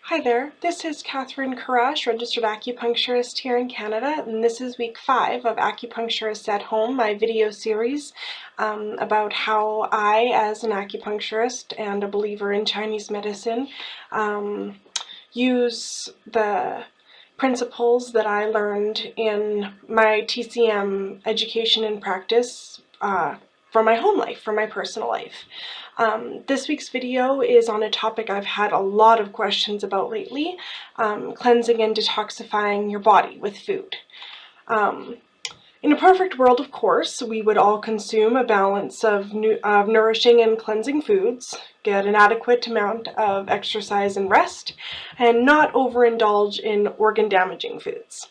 Hi there, this is Catherine Karash, registered acupuncturist here in Canada, and this is week 5 of Acupuncturist at Home, my video series about how I, as an acupuncturist and a believer in Chinese medicine, use the principles that I learned in my TCM education and practice for my home life, for my personal life. This week's video is on a topic I've had a lot of questions about lately, cleansing and detoxifying your body with food. In a perfect world, of course, we would all consume a balance of nourishing and cleansing foods, get an adequate amount of exercise and rest, and not overindulge in organ-damaging foods.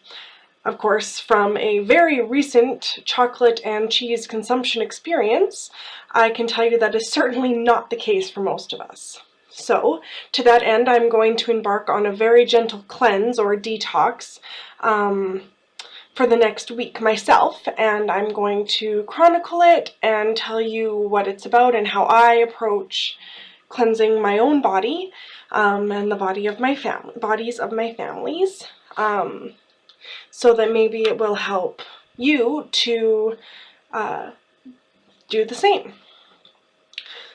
Of course, from a very recent chocolate and cheese consumption experience, I can tell you that is certainly not the case for most of us. So, to that end, I'm going to embark on a very gentle cleanse or detox for the next week myself, and I'm going to chronicle it and tell you what it's about and how I approach cleansing my own body and the bodies of my families. So that maybe it will help you to do the same.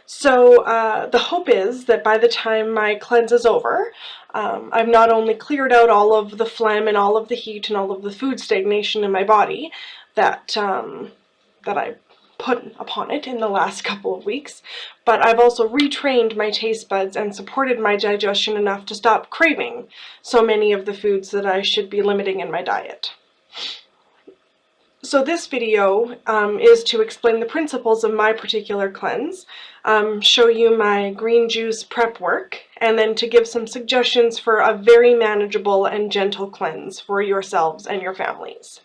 So the hope is that by the time my cleanse is over, I've not only cleared out all of the phlegm and all of the heat and all of the food stagnation in my body that I put upon it in the last couple of weeks, but I've also retrained my taste buds and supported my digestion enough to stop craving so many of the foods that I should be limiting in my diet. So this video is to explain the principles of my particular cleanse, show you my green juice prep work, and then to give some suggestions for a very manageable and gentle cleanse for yourselves and your families.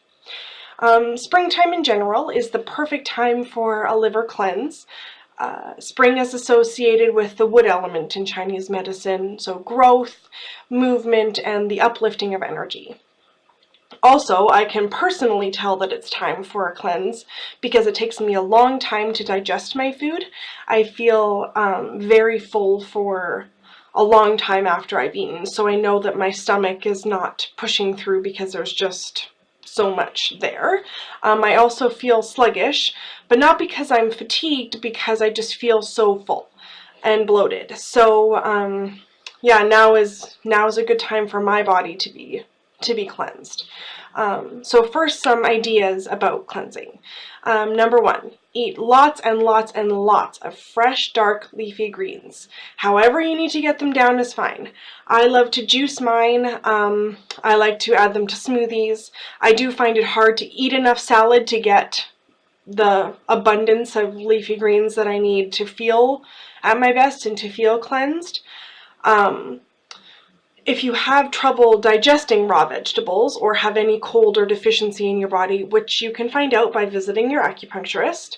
Springtime in general is the perfect time for a liver cleanse. Spring is associated with the wood element in Chinese medicine, so growth, movement, and the uplifting of energy. Also, I can personally tell that it's time for a cleanse because it takes me a long time to digest my food. I feel very full for a long time after I've eaten, so I know that my stomach is not pushing through because there's just so much there. I also feel sluggish, but not because I'm fatigued, because I just feel so full and bloated. So yeah, now is a good time for my body to be cleansed. So first, some ideas about cleansing. Number 1, eat lots and lots and lots of fresh, dark, leafy greens. However you need to get them down is fine. I love to juice mine. I like to add them to smoothies. I do find it hard to eat enough salad to get the abundance of leafy greens that I need to feel at my best and to feel cleansed. If you have trouble digesting raw vegetables or have any cold or deficiency in your body, which you can find out by visiting your acupuncturist,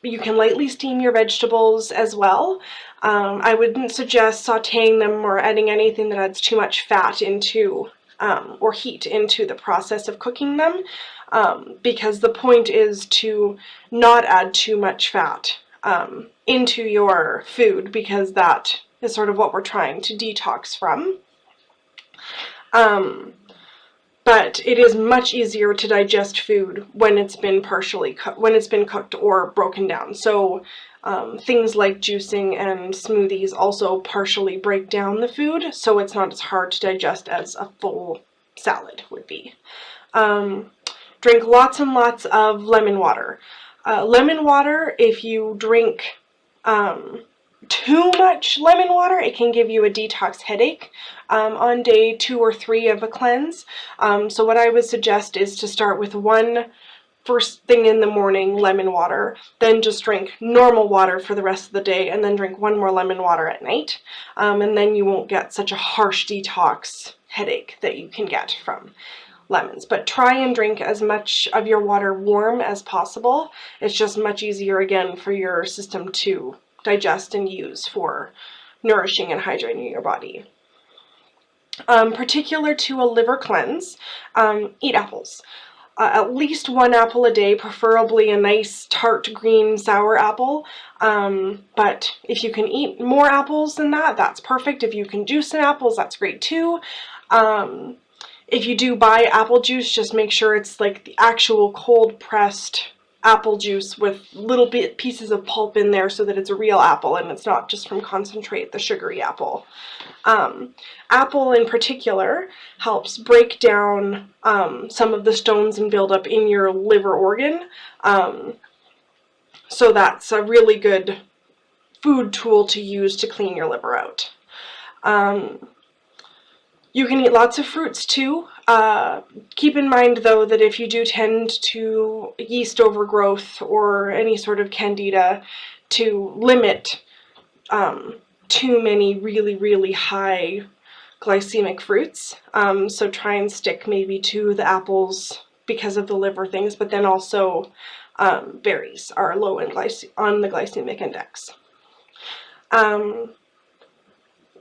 you can lightly steam your vegetables as well. I wouldn't suggest sauteing them or adding anything that adds too much fat into or heat into the process of cooking them, because the point is to not add too much fat into your food, because that is sort of what we're trying to detox from. But it is much easier to digest food when it's been cooked or broken down. So things like juicing and smoothies also partially break down the food, so it's not as hard to digest as a full salad would be. Drink lots and lots of lemon water. Lemon water, if you drink too much lemon water, it can give you a detox headache on day 2 or 3 of a cleanse. So what I would suggest is to start with one first thing in the morning lemon water, then just drink normal water for the rest of the day, and then drink one more lemon water at night, and then you won't get such a harsh detox headache that you can get from lemons. But try and drink as much of your water warm as possible. It's just much easier, again, for your system to digest and use for nourishing and hydrating your body. Particular to a liver cleanse, eat apples. at least 1 apple a day, preferably a nice tart green sour apple. But if you can eat more apples than that, that's perfect. If you can juice some apples, that's great too. If you do buy apple juice, just make sure it's like the actual cold pressed apple juice with little pieces of pulp in there so that it's a real apple and it's not just from concentrate, the sugary apple. Apple in particular helps break down some of the stones and buildup in your liver organ. So that's a really good food tool to use to clean your liver out. You can eat lots of fruits too. Keep in mind though that if you do tend to yeast overgrowth or any sort of candida, to limit too many really high glycemic fruits. So try and stick maybe to the apples because of the liver things, but then also berries are low in on the glycemic index.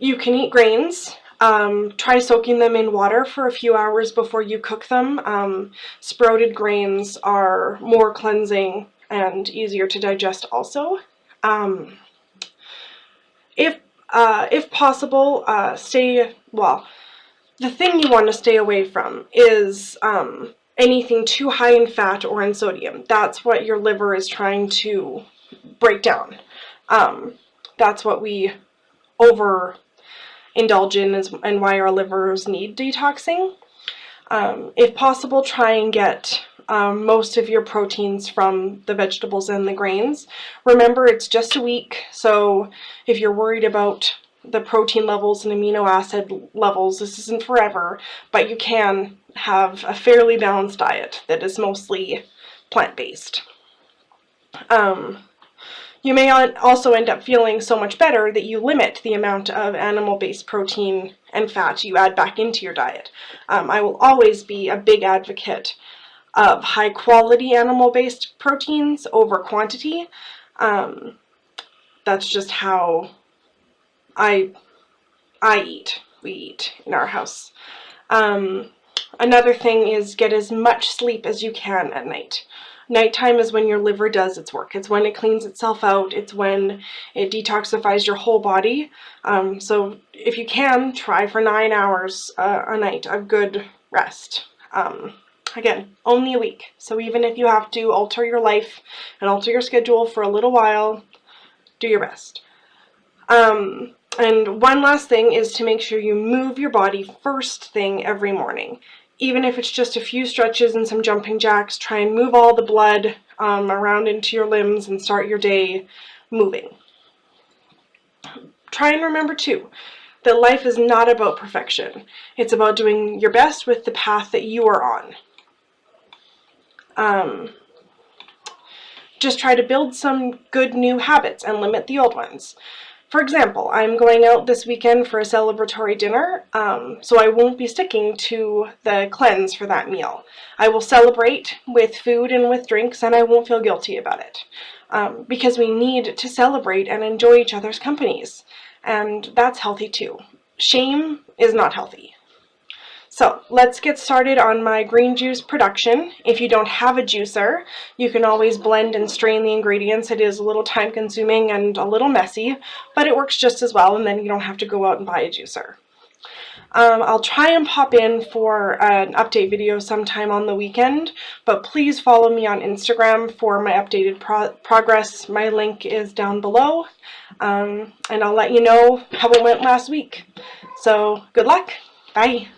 You can eat grains. Try soaking them in water for a few hours before you cook them. Sprouted grains are more cleansing and easier to digest also. If possible, the thing you want to stay away from is anything too high in fat or in sodium. That's what your liver is trying to break down. That's what we overindulge in and why our livers need detoxing. If possible, try and get most of your proteins from the vegetables and the grains. Remember, it's just a week, so if you're worried about the protein levels and amino acid levels, this isn't forever, but you can have a fairly balanced diet that is mostly plant-based. You may also end up feeling so much better that you limit the amount of animal-based protein and fat you add back into your diet. I will always be a big advocate of high-quality animal-based proteins over quantity. That's just how we eat in our house. Another thing is get as much sleep as you can at night. Nighttime is when your liver does its work. It's when it cleans itself out. It's when it detoxifies your whole body. So if you can, try for 9 hours a night of good rest. Again, only a week. So even if you have to alter your life and alter your schedule for a little while, do your best. And one last thing is to make sure you move your body first thing every morning. Even if it's just a few stretches and some jumping jacks, try and move all the blood around into your limbs and start your day moving. Try and remember too that life is not about perfection. It's about doing your best with the path that you are on. Just try to build some good new habits and limit the old ones. For example, I'm going out this weekend for a celebratory dinner, so I won't be sticking to the cleanse for that meal. I will celebrate with food and with drinks, and I won't feel guilty about it. Because we need to celebrate and enjoy each other's companies, and that's healthy too. Shame is not healthy. So let's get started on my green juice production. If you don't have a juicer, you can always blend and strain the ingredients. It is a little time consuming and a little messy, but it works just as well, and then you don't have to go out and buy a juicer. I'll try and pop in for an update video sometime on the weekend, but please follow me on Instagram for my updated progress. My link is down below, and I'll let you know how it went last week. So good luck. Bye.